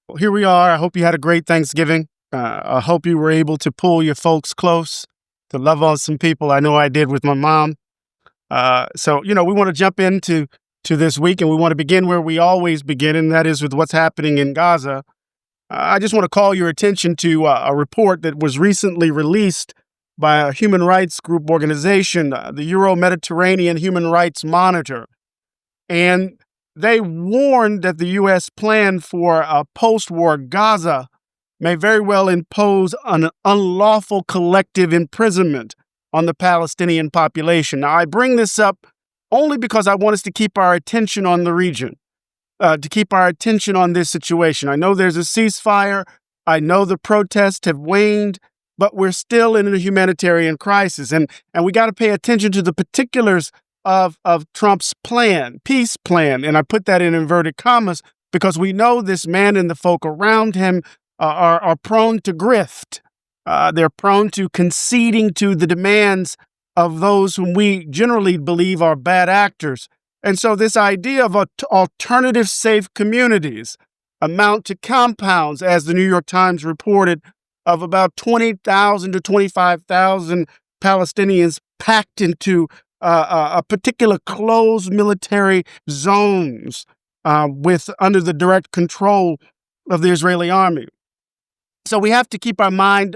Well, here we are. I hope you had a great Thanksgiving. I hope you were able to pull your folks close to love on some people. I know I did with my mom. We want to jump into this week, and we want to begin where we always begin, and that is with what's happening in Gaza. I just want to call your attention to a report that was recently released by a human rights group organization, the Euro-Mediterranean Human Rights Monitor. And they warned that the U.S. plan for a post-war Gaza may very well impose an unlawful collective imprisonment on the Palestinian population. Now, I bring this up only because I want us to keep our attention on the region, to keep our attention on this situation. I know there's a ceasefire. I know the protests have waned, but we're still in a humanitarian crisis. And we got to pay attention to the particulars of Trump's plan, peace plan. And I put that in inverted commas because we know this man and the folk around him are prone to grift. They're prone to conceding to the demands of those whom we generally believe are bad actors. And so this idea of alternative safe communities amount to compounds, as the New York Times reported, of about 20,000 to 25,000 Palestinians packed into a particular closed military zones under the direct control of the Israeli army. So we have to keep our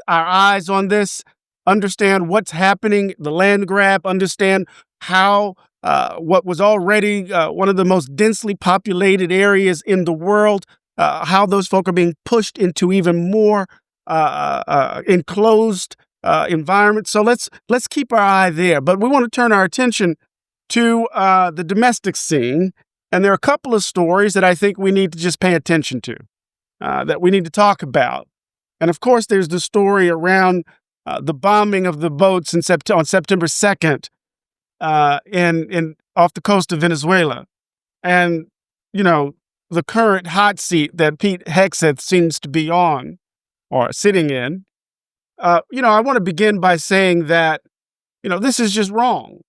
eyes on this, understand what's happening, the land grab, understand how what was already one of the most densely populated areas in the world, how those folk are being pushed into even more enclosed environments. So let's keep our eye there. But we want to turn our attention to the domestic scene. And there are a couple of stories that I think we need to just pay attention to, that we need to talk about. And of course, there's the story around the bombing of the boats on September 2nd in off the coast of Venezuela. And, the current hot seat that Pete Hegseth seems to be on or sitting in. I want to begin by saying that, this is just wrong.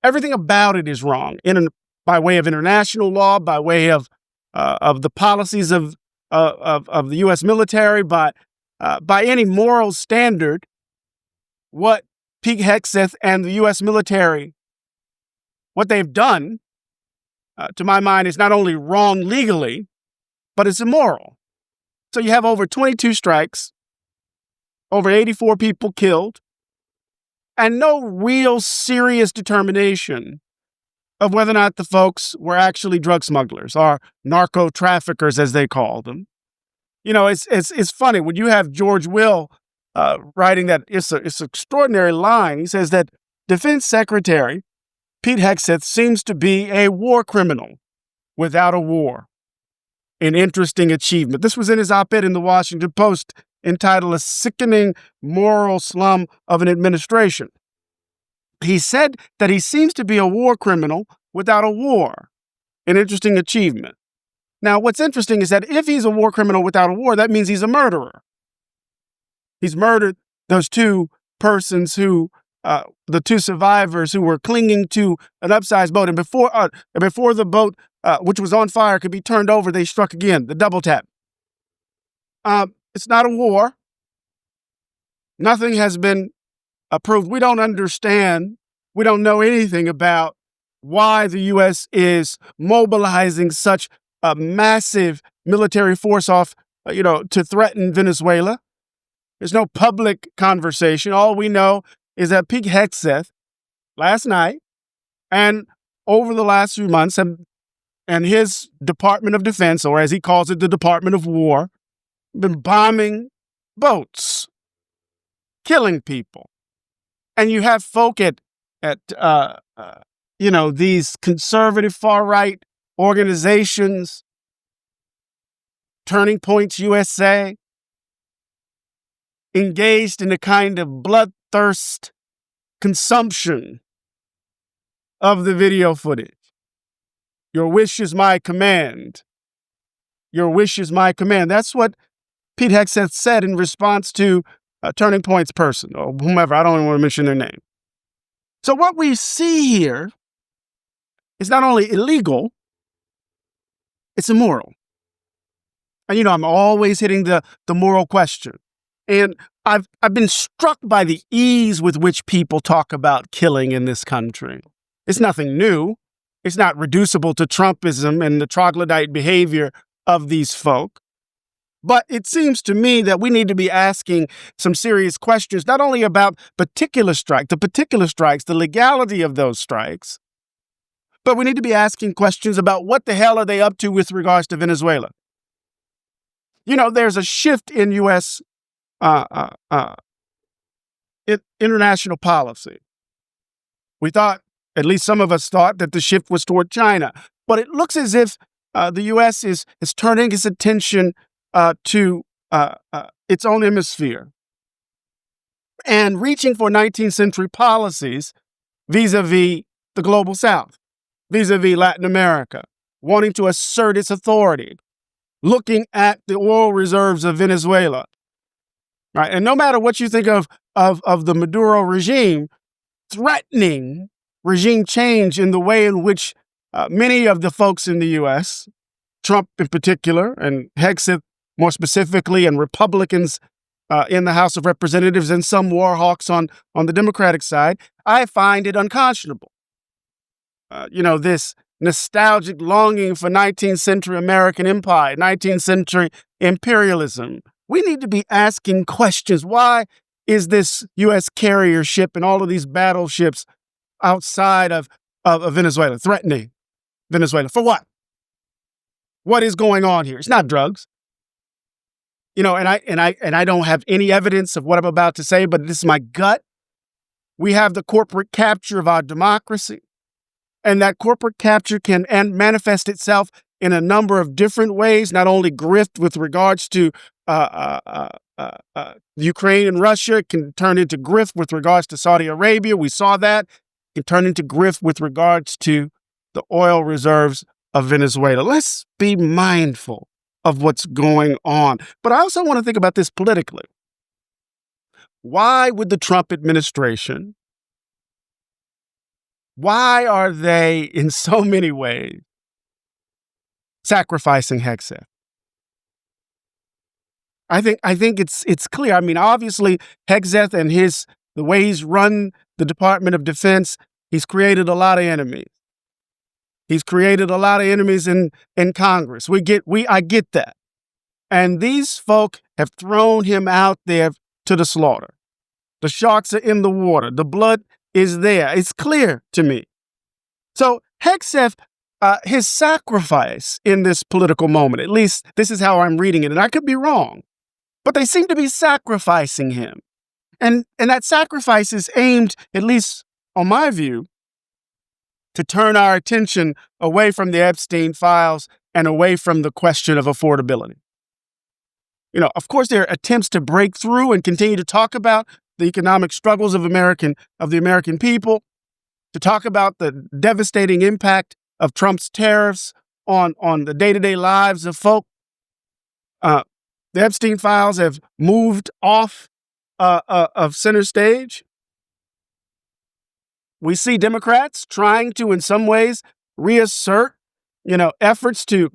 Everything about it is wrong by way of international law, by way of the policies of the U.S. military, by any moral standard. What Pete Hegseth and the U.S. military, what they've done, to my mind, is not only wrong legally, but it's immoral. So you have over 22 strikes, over 84 people killed, and no real serious determination of whether or not the folks were actually drug smugglers or narco traffickers, as they call them. It's funny when you have George Will writing that it's an extraordinary line. He says that Defense Secretary Pete Hegseth seems to be a war criminal without a war. An interesting achievement. This was in his op-ed in the Washington Post entitled "A Sickening Moral Slum of an Administration." He said that he seems to be a war criminal without a war. An interesting achievement. Now, what's interesting is that if he's a war criminal without a war, that means he's a murderer. He's murdered those two persons the two survivors who were clinging to an upsized boat. And before the boat, which was on fire, could be turned over, they struck again, the double tap. It's not a war. Nothing has been approved. We don't understand. We don't know anything about why the U.S. is mobilizing such a massive military force to threaten Venezuela. There's no public conversation. All we know is that Pete Hegseth last night and over the last few months and his Department of Defense, or as he calls it, the Department of War, been bombing boats, killing people. And you have folk at these conservative far-right organizations, Turning Points USA, engaged in a kind of bloodthirst consumption of the video footage. Your wish is my command. Your wish is my command. That's what Pete Hegseth said in response to a Turning Point's person, or whomever. I don't even want to mention their name. So what we see here is not only illegal, it's immoral. And I'm always hitting the moral question. And I've been struck by the ease with which people talk about killing in this country. It's nothing new. It's not reducible to Trumpism and the troglodyte behavior of these folk. But it seems to me that we need to be asking some serious questions, not only about the particular strikes, the legality of those strikes, but we need to be asking questions about what the hell are they up to with regards to Venezuela. There's a shift in U.S. International policy. We thought, at least some of us thought, that the shift was toward China. But it looks as if the U.S. is turning its attention to its own hemisphere and reaching for 19th century policies vis-a-vis the global South, vis-a-vis Latin America, wanting to assert its authority, looking at the oil reserves of Venezuela. Right? And no matter what you think of the Maduro regime, threatening regime change in the way in which many of the folks in the U.S., Trump in particular, and Hegseth more specifically, and Republicans in the House of Representatives and some war hawks on the Democratic side, I find it unconscionable. This nostalgic longing for 19th century American empire, 19th century imperialism. We need to be asking questions. Why is this U.S. carrier ship and all of these battleships outside of Venezuela, threatening Venezuela? For what? What is going on here? It's not drugs. And I don't have any evidence of what I'm about to say, but this is my gut. We have the corporate capture of our democracy, and that corporate capture can manifest itself in a number of different ways, not only grift with regards to Ukraine and Russia. It can turn into grift with regards to Saudi Arabia. We saw that. It can turn into grift with regards to the oil reserves of Venezuela. Let's be mindful of what's going on. But I also want to think about this politically. Why would the Trump administration, why are they in so many ways sacrificing Hegseth? I think it's clear. I mean, obviously, Hegseth and the way he's run the Department of Defense, he's created a lot of enemies. He's created a lot of enemies in Congress. I get that. And these folk have thrown him out there to the slaughter. The sharks are in the water. The blood is there. It's clear to me. So Hegseth, his sacrifice in this political moment, at least this is how I'm reading it, and I could be wrong, but they seem to be sacrificing him. And that sacrifice is aimed, at least on my view, to turn our attention away from the Epstein files and away from the question of affordability. Of course, there are attempts to break through and continue to talk about the economic struggles of the American people, to talk about the devastating impact of Trump's tariffs on the day-to-day lives of folk. The Epstein files have moved off of center stage. We see Democrats trying to, in some ways, reassert, efforts to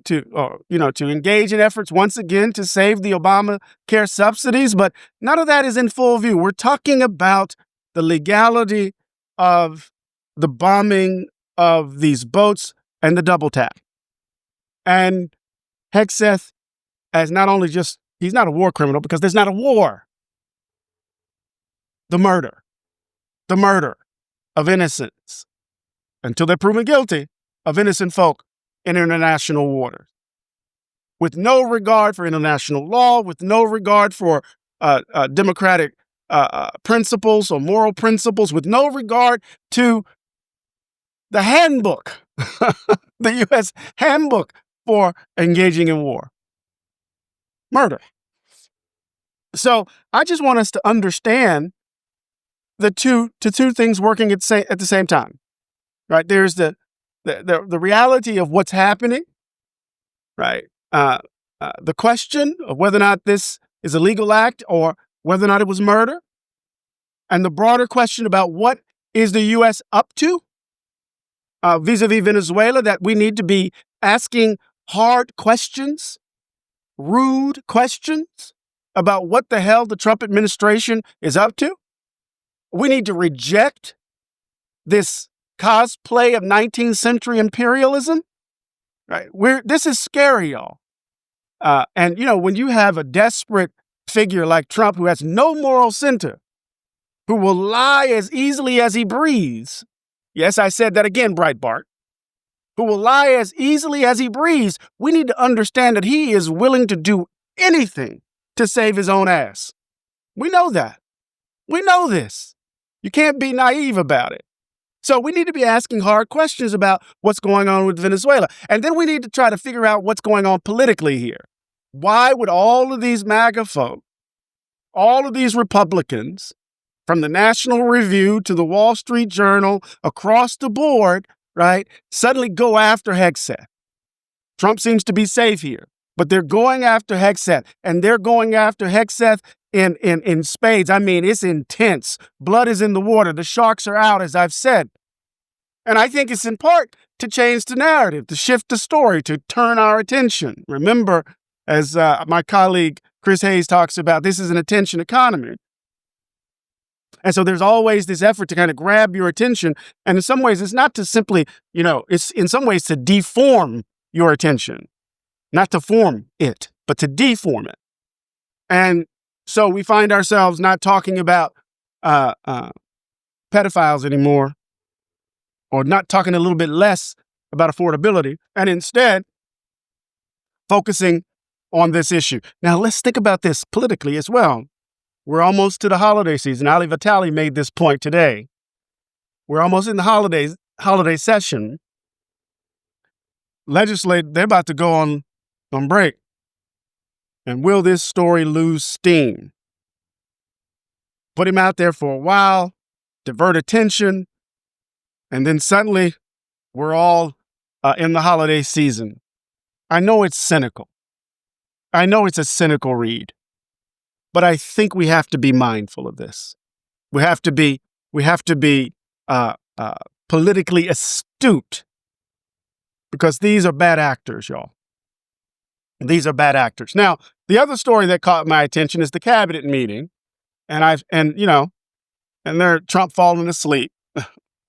engage in efforts once again to save the Obamacare subsidies, but none of that is in full view. We're talking about the legality of the bombing of these boats and the double tap. And Hegseth, as not only he's not a war criminal because there's not a war. The murder of innocents, until they're proven guilty, of innocent folk in international waters, with no regard for international law, with no regard for democratic principles or moral principles, with no regard to the handbook, the U.S. handbook for engaging in war. Murder. So I just want us to understand the two things working at the same time, right? There's the reality of what's happening, right? The question of whether or not this is a legal act or whether or not it was murder, and the broader question about what is the U.S. up to vis-a-vis Venezuela, that we need to be asking hard questions rude questions about what the hell the Trump administration is up to. We need to reject this cosplay of 19th century imperialism. Right? This is scary, y'all. And when you have a desperate figure like Trump who has no moral center, who will lie as easily as he breathes. Yes, I said that again, Breitbart. Who will lie as easily as he breathes. We need to understand that he is willing to do anything to save his own ass. We know that. We know this. You can't be naive about it. So we need to be asking hard questions about what's going on with Venezuela. And then we need to try to figure out what's going on politically here. Why would all of these MAGA folk, all of these Republicans, from the National Review to the Wall Street Journal, across the board, right, suddenly go after Hegseth? Trump seems to be safe here, but they're going after Hegseth, and they're going after Hegseth in spades. I mean, it's intense. Blood is in the water. The sharks are out, as I've said. And I think it's in part to change the narrative, to shift the story, to turn our attention. Remember, as my colleague Chris Hayes talks about, this is an attention economy. And so there's always this effort to kind of grab your attention. And in some ways, it's not to simply, it's in some ways to deform your attention, not to form it, but to deform it. And so we find ourselves not talking about pedophiles anymore, or not talking a little bit less about affordability, and instead focusing on this issue. Now, let's think about this politically as well. We're almost to the holiday season. Ali Vitale made this point today. We're almost in the holiday session. They're about to go on break. And will this story lose steam? Put him out there for a while, divert attention, and then suddenly we're all in the holiday season. I know it's cynical. I know it's a cynical read, but I think we have to be mindful of this. We have to be politically astute, because these are bad actors, y'all. These are bad actors. Now, the other story that caught my attention is the cabinet meeting, and they're Trump falling asleep.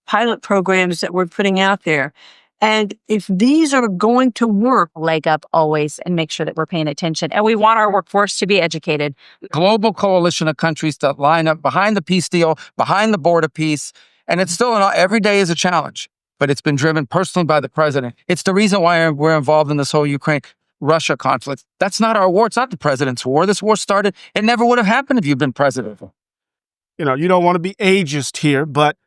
Pilot programs that we're putting out there. And if these are going to work, leg up always and make sure that we're paying attention. And we want our workforce to be educated. Global coalition of countries that line up behind the peace deal, behind the border peace. And it's still, every day is a challenge, but it's been driven personally by the president. It's the reason why we're involved in this whole Ukraine-Russia conflict. That's not our war. It's not the president's war. This war started. It never would have happened if you'd been president. You don't want to be ageist here, but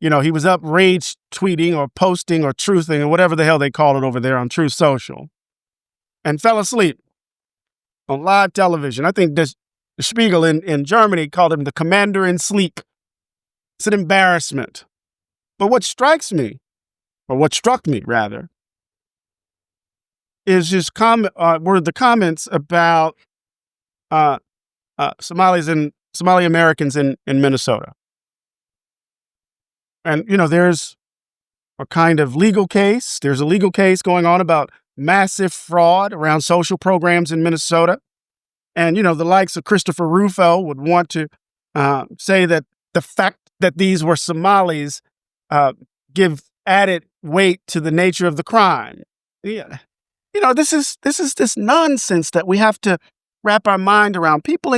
he was up rage tweeting or posting or truthing or whatever the hell they call it over there on Truth Social, and fell asleep on live television. I think the Spiegel in Germany called him the commander in sleep. It's an embarrassment. But what struck me, rather, is were the comments about Somali Americans in Minnesota. And, there's a kind of legal case. There's a legal case going on about massive fraud around social programs in Minnesota. And, the likes of Christopher Rufo would want to say that the fact that these were Somalis give added weight to the nature of the crime. Yeah. This is this nonsense that we have to wrap our mind around. People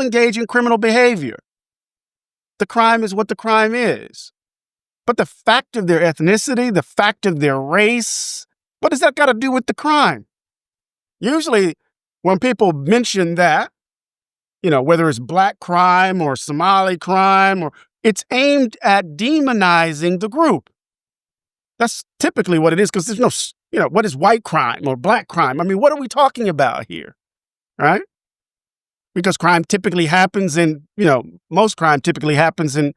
engage in criminal behavior. The crime is what the crime is. But the fact of their ethnicity, the fact of their race, what does that got to do with the crime? Usually when people mention that, whether it's black crime or Somali crime, or it's aimed at demonizing the group. That's typically what it is, because there's no, what is white crime or black crime? I mean, what are we talking about here, right? Because crime typically happens most crime typically happens in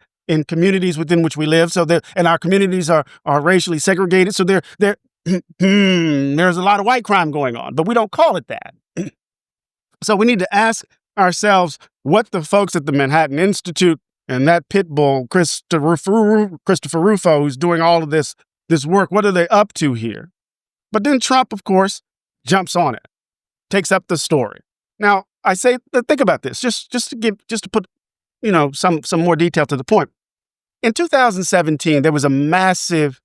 communities within which we live. And our communities are racially segregated. So there's a lot of white crime going on, but we don't call it that. So we need to ask ourselves what the folks at the Manhattan Institute and that pit bull, Christopher Rufo, who's doing all of this work, what are they up to here? But then Trump, of course, jumps on it. takes up the story. Now, I say, think about this, just to put, some more detail to the point. In 2017, there was a massive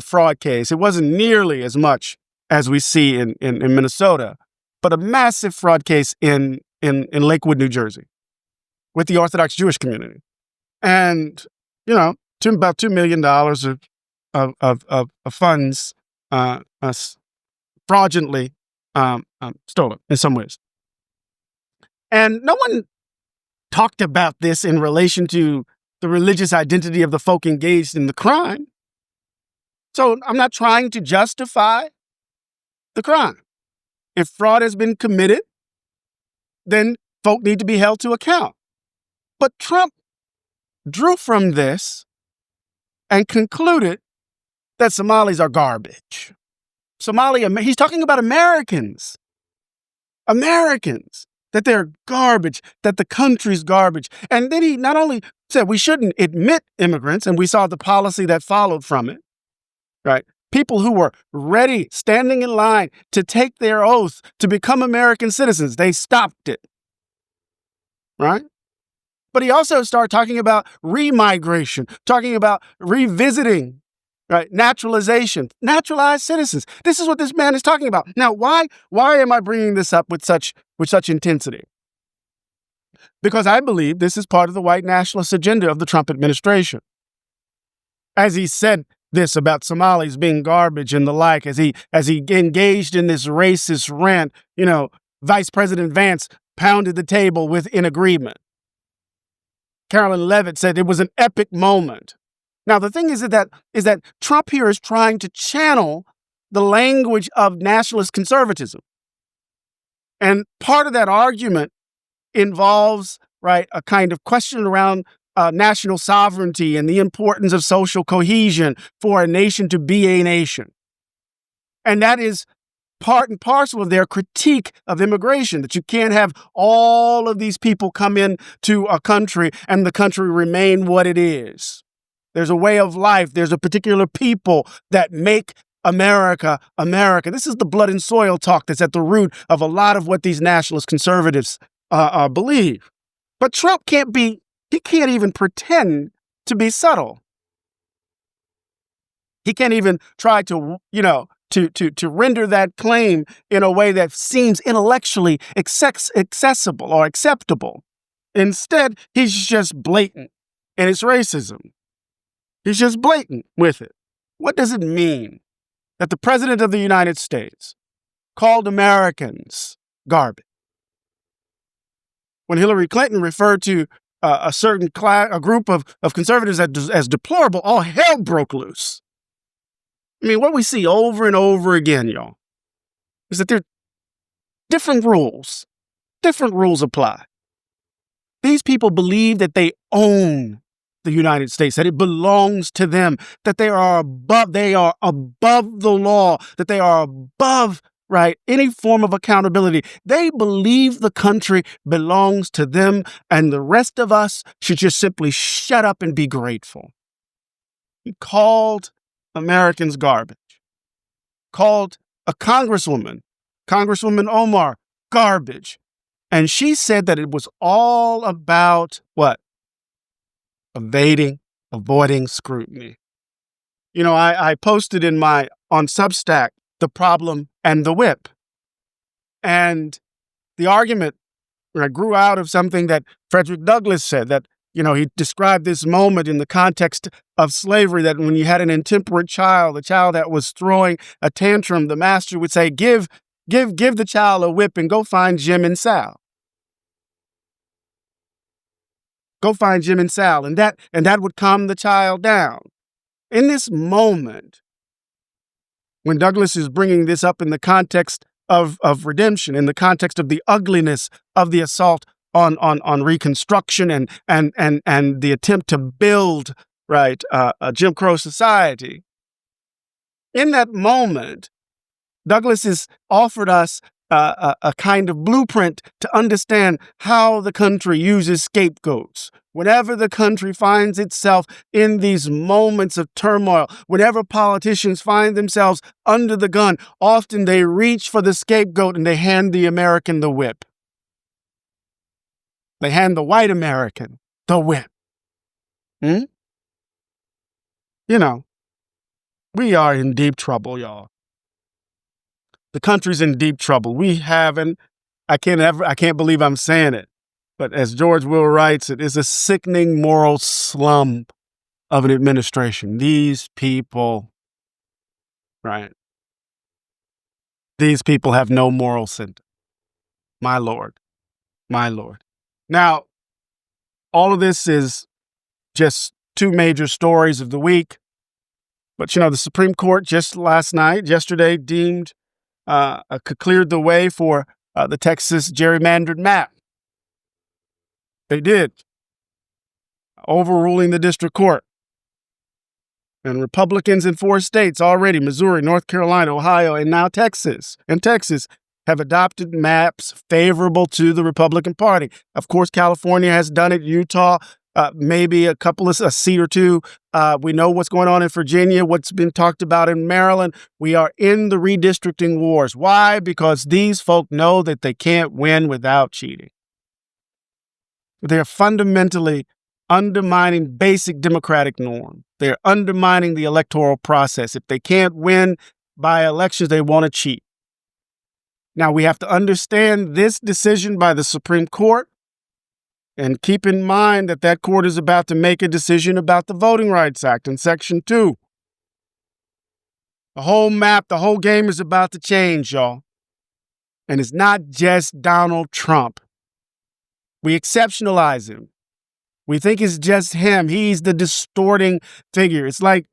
fraud case. It wasn't nearly as much as we see in Minnesota, but a massive fraud case in Lakewood, New Jersey, with the Orthodox Jewish community, and about $2 million of funds fraudulently stolen in some ways. And no one talked about this in relation to the religious identity of the folk engaged in the crime. So I'm not trying to justify the crime. If fraud has been committed, then folk need to be held to account. But Trump drew from this and concluded that Somalis are garbage. He's talking about Americans, that they're garbage, that the country's garbage. And then he not only said we shouldn't admit immigrants, and we saw the policy that followed from it, right? People who were ready, standing in line to take their oath to become American citizens, they stopped it, right? But he also started talking about remigration, talking about revisiting, right? Naturalization, naturalized citizens. This is what this man is talking about. Now, why am I bringing this up with such intensity? Because I believe this is part of the white nationalist agenda of the Trump administration. As he said this about Somalis being garbage and the like, as he engaged in this racist rant, Vice President Vance pounded the table in agreement. Carolyn Levitt said it was an epic moment. Now, the thing is that Trump here is trying to channel the language of nationalist conservatism. And part of that argument involves, right, a kind of question around national sovereignty and the importance of social cohesion for a nation to be a nation. And that is part and parcel of their critique of immigration, that you can't have all of these people come into a country and the country remain what it is. There's a way of life. There's a particular people that make America, America. This is the blood and soil talk that's at the root of a lot of what these nationalist conservatives believe. But Trump he can't even pretend to be subtle. He can't even try to, to render that claim in a way that seems intellectually accessible or acceptable. Instead, he's just blatant in his racism. He's just blatant with it. What does it mean that the President of the United States called Americans garbage? When Hillary Clinton referred to a certain a group of conservatives as deplorable, all hell broke loose. I mean, what we see over and over again, y'all, is that there are different rules. Different rules apply. These people believe that they own the United States, that it belongs to them, that they are above the law, that they are above, right, any form of accountability. They believe the country belongs to them, and the rest of us should just simply shut up and be grateful. He called Americans garbage. Called a Congresswoman Omar, garbage. And she said that it was all about what? Avoiding scrutiny. I posted on Substack, The Problem and the Whip. And the argument grew out of something that Frederick Douglass said, that, he described this moment in the context of slavery, that when you had an intemperate child, a child that was throwing a tantrum, the master would say, give the child a whip and go find Jim and Sal. Go find Jim and Sal, and that would calm the child down. In this moment, when Douglas is bringing this up in the context of redemption, in the context of the ugliness of the assault on Reconstruction and the attempt to build, right, a Jim Crow society, in that moment, Douglas has offered us a kind of blueprint to understand how the country uses scapegoats, Whenever the country finds itself in these moments of turmoil, whenever politicians find themselves under the gun, often they reach for the scapegoat and they hand the American the whip. They hand the white American the whip. You know, we are in deep trouble, y'all. The country's in deep trouble. We haven't, I can't believe I'm saying it, but as George Will writes, it is a sickening moral slum of an administration. These people, right? These people have no moral center. My Lord, my Lord. Now, all of this is just two major stories of the week. But, the Supreme Court just yesterday, cleared the way for the Texas gerrymandered map. They did, overruling the district court. And Republicans in 4 states already, Missouri, North Carolina, Ohio, and now Texas, have adopted maps favorable to the Republican Party. Of course, California has done it, Utah, maybe a seat or two. We know what's going on in Virginia, what's been talked about in Maryland. We are in the redistricting wars. Why? Because these folk know that they can't win without cheating. They're fundamentally undermining basic democratic norm. They're undermining the electoral process. If they can't win by elections, they want to cheat. Now, we have to understand this decision by the Supreme Court and keep in mind that that court is about to make a decision about the Voting Rights Act in Section 2. The whole map, the whole game is about to change, y'all. And it's not just Donald Trump. We exceptionalize him. We think it's just him. He's the distorting figure. It's like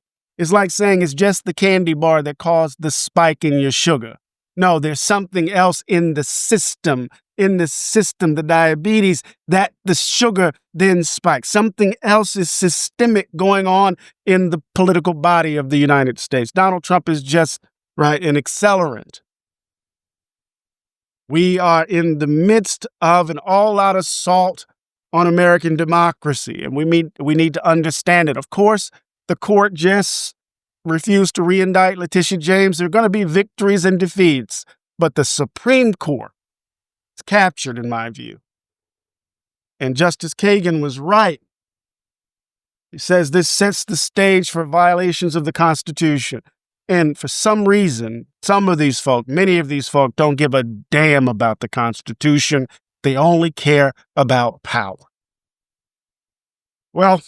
saying it's just the candy bar that caused the spike in your sugar. No, there's something else in the system, the diabetes, that the sugar then spikes. Something else is systemic going on in the political body of the United States. Donald Trump is just, an accelerant. We are in the midst of an all-out assault on American democracy, and we need to understand it. Of course, the court just refused to reindict Letitia James. There are going to be victories and defeats, but the Supreme Court is captured, in my view. And Justice Kagan was right. He says this sets the stage for violations of the Constitution. And for some reason, many of these folk don't give a damn about the Constitution. They only care about power. Well,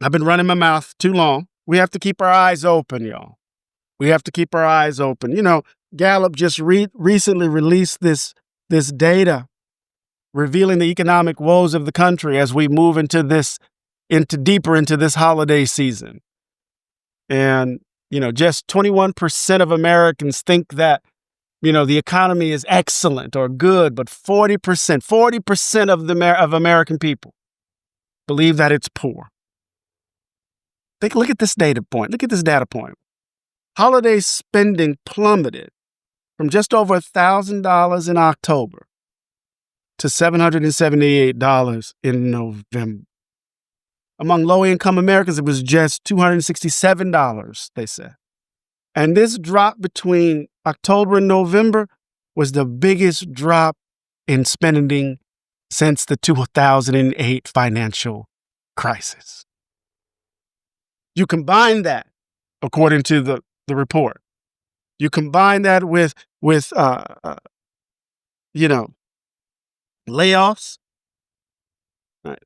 I've been running my mouth too long. We have to keep our eyes open, y'all. We have to keep our eyes open. Gallup just recently released this data revealing the economic woes of the country as we move deeper into this holiday season. And, just 21% of Americans think that, the economy is excellent or good, but 40% of American people believe that it's poor. Look at this data point. Holiday spending plummeted from just over $1,000 in October to $778 in November. Among low-income Americans, it was just $267, they said. And this drop between October and November was the biggest drop in spending since the 2008 financial crisis. You combine that, according to the report, you combine that with layoffs, right?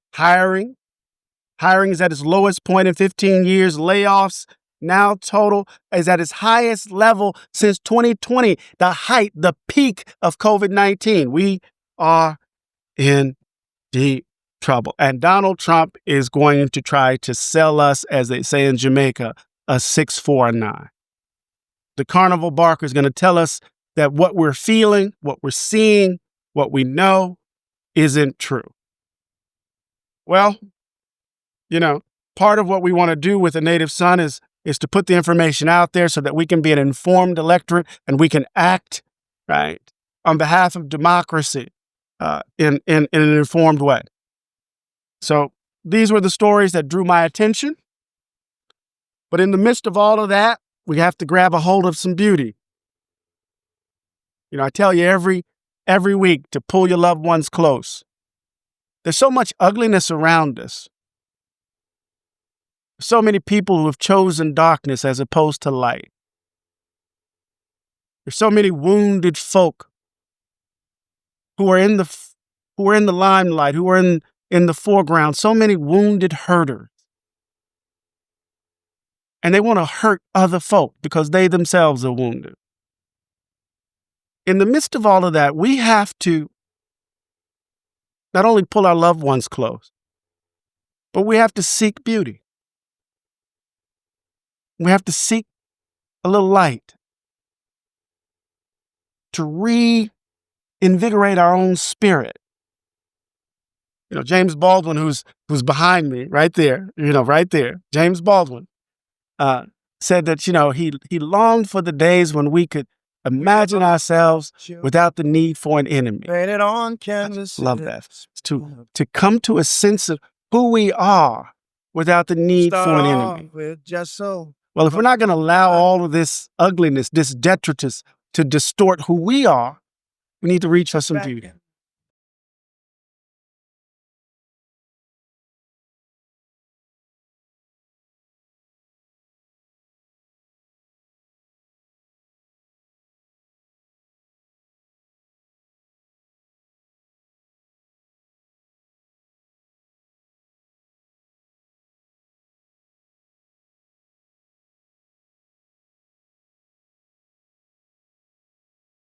Hiring is at its lowest point in 15 years. Layoffs now total is at its highest level since 2020, the peak of COVID-19. We are in deep trouble. And Donald Trump is going to try to sell us, as they say in Jamaica, a 649. The carnival barker is going to tell us that what we're feeling, what we're seeing, what we know isn't true. Well, part of what we want to do with the Native Son is to put the information out there so that we can be an informed electorate and we can act, on behalf of democracy in an informed way. So these were the stories that drew my attention. But in the midst of all of that, we have to grab a hold of some beauty. You know, I tell you every week to pull your loved ones close. There's so much ugliness around us. So many people who have chosen darkness as opposed to light. There's so many wounded folk who are in the limelight, who are in the foreground. So many wounded hurters. And they want to hurt other folk because they themselves are wounded. In the midst of all of that, we have to not only pull our loved ones close, but we have to seek beauty. We have to seek a little light to reinvigorate our own spirit. You know, James Baldwin, who's behind me right there, right there, James Baldwin, said that, he longed for the days when we could imagine ourselves without the need for an enemy. Painted on canvas. Love that. To come to a sense of who we are without the need for an enemy. With just so. Well, if we're not going to allow all of this ugliness, this detritus to distort who we are, we need to reach for some beauty.